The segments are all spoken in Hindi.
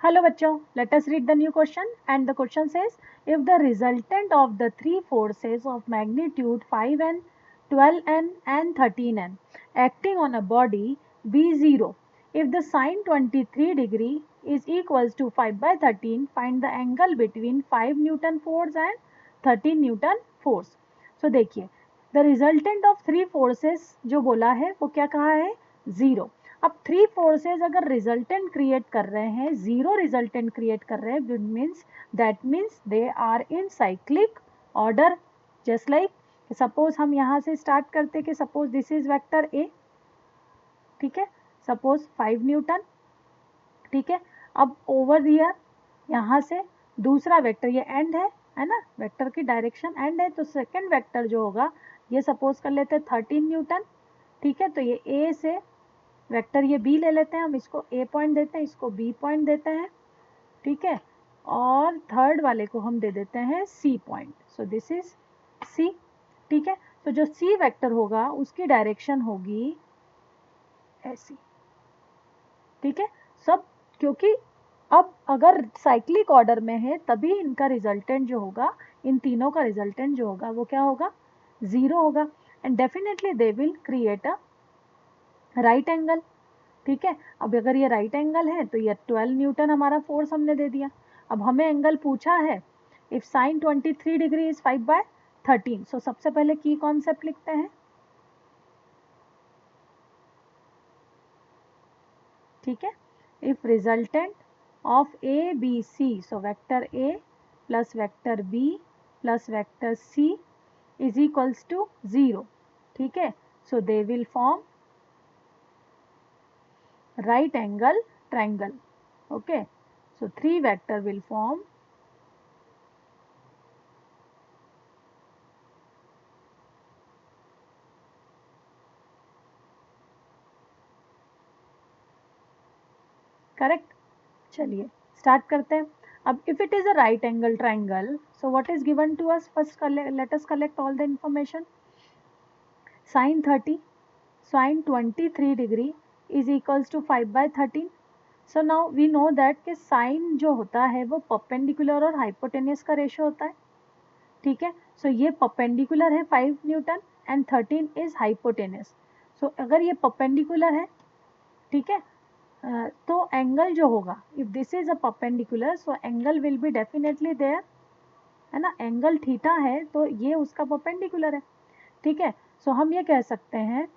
Hello bachcho, let us read the new question, and the question says if the resultant of the three forces of magnitude 5n, 12n and 13n acting on a body be 0, if the sine 23 degree is equals to 5 by 13, find the angle between 5 Newton force and 13 Newton force. So देखिए the resultant of three forces जो बोला है वो क्या कहा है 0. अब थ्री फोर्सेस अगर रिजल्टेंट क्रिएट कर रहे हैं, जीरो रिजल्टेंट क्रिएट कर रहे हैं, that means they are in cyclic order. Just like suppose हम यहाँ से स्टार्ट करते कि suppose this is vector A, ठीक है, सपोज 5 न्यूटन, ठीक है. अब ओवर दियर यहाँ से दूसरा वेक्टर, ये एंड है ना, वेक्टर की डायरेक्शन एंड है, तो सेकेंड वेक्टर जो होगा ये सपोज कर लेते हैं 13 न्यूटन, ठीक है. तो ये ए से वेक्टर ये बी ले लेते हैं, हम इसको ए पॉइंट देते हैं, इसको बी पॉइंट देते हैं, ठीक है, और थर्ड वाले को हम दे देते हैं C point. So this is C, ठीक है. तो जो सी वेक्टर होगा उसकी डायरेक्शन होगी ऐसी, ठीक है. सब क्योंकि अब अगर साइक्लिक ऑर्डर में है तभी इनका रिजल्टेंट जो होगा, इन तीनों का रिजल्टेंट जो होगा वो क्या होगा 0 होगा, and definitely they will create a right angle, ठीक है. अब अगर ये राइट एंगल है तो ये 12 न्यूटन हमारा फोर्स हमने दे दिया. अब हमें एंगल पूछा है if sine 23 degree is 5 by 13. So सबसे पहले की कॉन्सेप्ट लिखते हैं, ठीक है. If resultant of A B C, so vector A plus vector B plus vector C is equals to 0, ठीक है. So they will form right angle triangle. Okay, so three vector will form correct. चलिए स्टार्ट करते हैं. अब if it is a right angle triangle, so what is given to us? First let us collect all the information. Sin 30, sin 23 degree is equals to 5 by 13. So now we know that कि sin जो होता है वो perpendicular और hypotenuse का रेशियो होता है, ठीक है. सो ये perpendicular है 5 न्यूटन एंड 13 इज hypotenuse. सो अगर ये perpendicular है, ठीक है, तो एंगल जो होगा if this is a perpendicular, so angle will be definitely there, है ना. एंगल थीटा है तो ये उसका perpendicular है, ठीक है. सो हम ये कह सकते हैं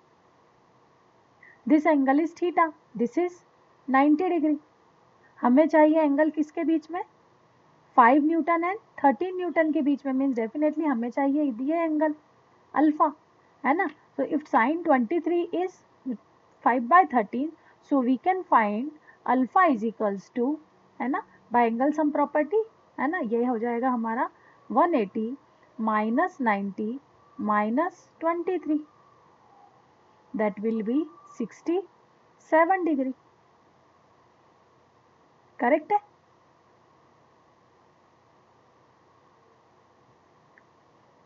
this angle is theta, this is 90 degree. हमें चाहिए एंगल किसके बीच में 5 न्यूटन एंड 13 न्यूटन के बीच में, मीन्स डेफिनेटली हमें चाहिए ये एंगल अल्फा, है ना. So if sine 23 is 5 by 13, so we can find alpha is equals to, है ना, बाय एंगल सम प्रॉपर्टी, है ना. ये हो जाएगा हमारा 180 minus 90 minus 23, that will be 67 degree. Correct है.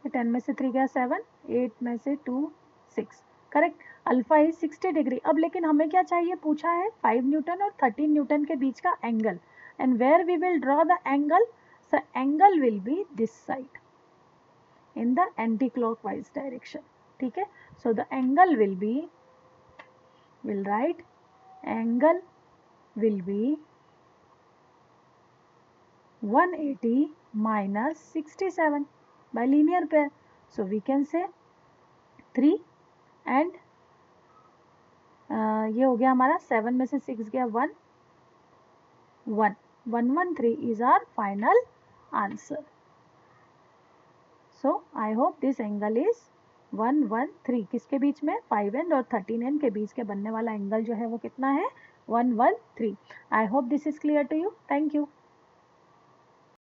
टेन में से 3 गया 7, 8 में से 2 6, करेक्ट. Alpha is 60 degree. अब लेकिन हमें क्या चाहिए, पूछा है 5 न्यूटन और 13 न्यूटन के बीच का angle, and where we will draw the angle, so angle will be this side in the anti clockwise direction, ठीक है. So the angle will be, will right angle will be 180 minus 67 by linear pair. So we can say 3 and ये हो गया हमारा 7 में से 6 गया 1 1 113 is our final answer. So I hope this angle is 113. किसके बीच में 5n और 13n के बीच के बनने वाला एंगल जो है वो कितना है 113. I hope this is clear to you. Thank you.